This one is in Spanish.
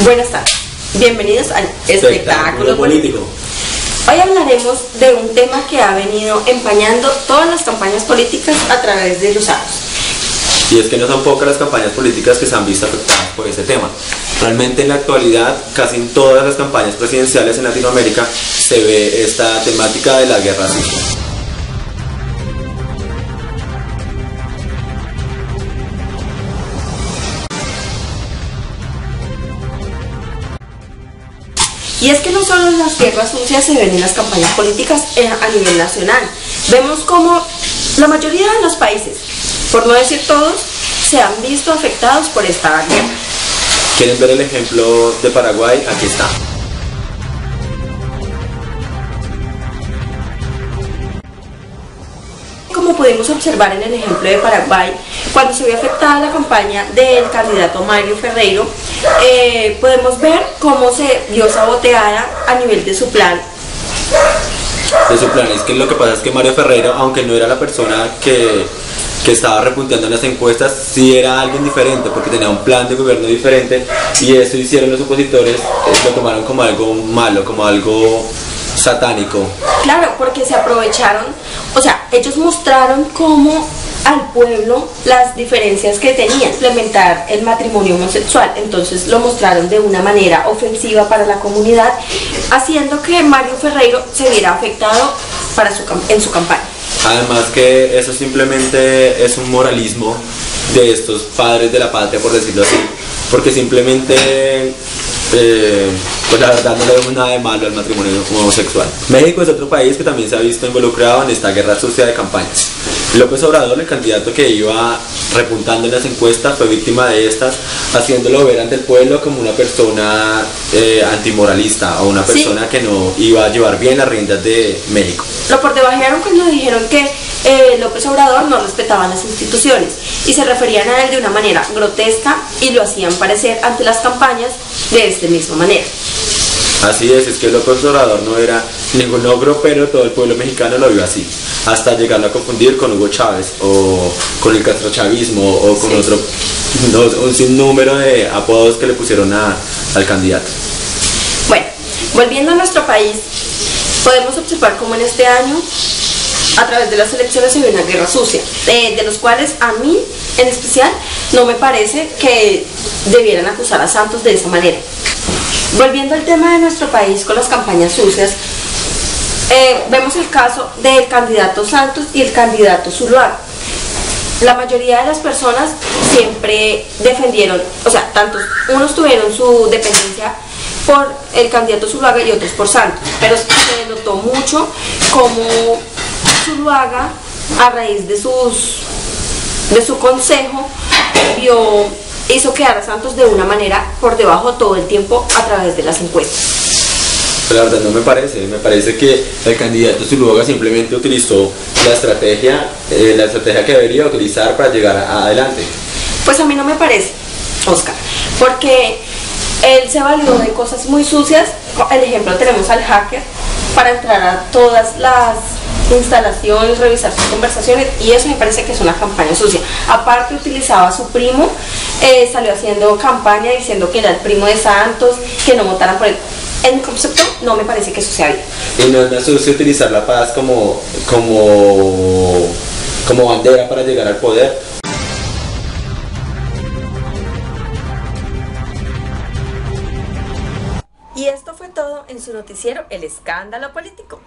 Buenas tardes, bienvenidos al Espectáculo Político. Hoy hablaremos de un tema que ha venido empañando todas las campañas políticas a través de los años. Y es que no son pocas las campañas políticas que se han visto afectadas por este tema. Realmente en la actualidad, casi en todas las campañas presidenciales en Latinoamérica se ve esta temática de la guerra sucia. Y es que no solo las guerras sucias se ven en las campañas políticas a nivel nacional. Vemos como la mayoría de los países, por no decir todos, se han visto afectados por esta guerra. ¿Quieren ver el ejemplo de Paraguay? Aquí está. Como pudimos observar en el ejemplo de Paraguay, cuando se vio afectada la campaña del candidato Mario Ferreiro, podemos ver cómo se vio saboteada a nivel de su plan. Es que lo que pasa es que Mario Ferreiro, aunque no era la persona que estaba repunteando en las encuestas, sí era alguien diferente, porque tenía un plan de gobierno diferente, y eso hicieron los opositores, lo tomaron como algo malo, como algo satánico. Claro, porque se aprovecharon, o sea, ellos mostraron cómo al pueblo las diferencias que tenía implementar el matrimonio homosexual, entonces lo mostraron de una manera ofensiva para la comunidad, haciendo que Mario Ferreiro se viera afectado en su campaña. Además que eso simplemente es un moralismo de estos padres de la patria, por decirlo así, porque simplemente pues la verdad no le vemos nada de malo al matrimonio homosexual. México es otro país que también se ha visto involucrado en esta guerra sucia de campañas. López Obrador, el candidato que iba repuntando en las encuestas, fue víctima de estas, haciéndolo ver ante el pueblo como una persona antimoralista o una persona que no iba a llevar bien las riendas de México. Lo por debajearon cuando dijeron que López Obrador no respetaba las instituciones y se referían a él de una manera grotesca y lo hacían parecer ante las campañas de esta misma manera. Así es que López Obrador no era ningún ogro, pero todo el pueblo mexicano lo vio así, hasta llegarlo a confundir con Hugo Chávez o con el castrochavismo o con un sinnúmero de apodos que le pusieron al candidato. Bueno, volviendo a nuestro país, podemos observar cómo en este año, a través de las elecciones, se ve una guerra sucia, de los cuales a mí en especial no me parece que debieran acusar a Santos de esa manera. Volviendo al tema de nuestro país con las campañas sucias, vemos el caso del candidato Santos y el candidato Zuluaga. La mayoría de las personas siempre defendieron, o sea, unos tuvieron su dependencia por el candidato Zuluaga y otros por Santos, pero se notó mucho como Zuluaga, a raíz de su consejo, hizo quedar a Santos de una manera por debajo todo el tiempo a través de las encuestas. Pero la verdad no me parece que el candidato Zuluaga simplemente utilizó la estrategia que debería utilizar para llegar adelante. Pues a mí no me parece, Oscar, porque él se valió de cosas muy sucias. El ejemplo, tenemos al hacker para entrar a todas las instalaciones, revisar sus conversaciones, y eso me parece que es una campaña sucia. Aparte utilizaba a su primo, salió haciendo campaña diciendo que era el primo de Santos, que no votaran por él. En concepto no me parece que eso sea bien. Y no es sucio utilizar la paz como bandera para llegar al poder. Y esto fue todo en su noticiero El Escándalo Político.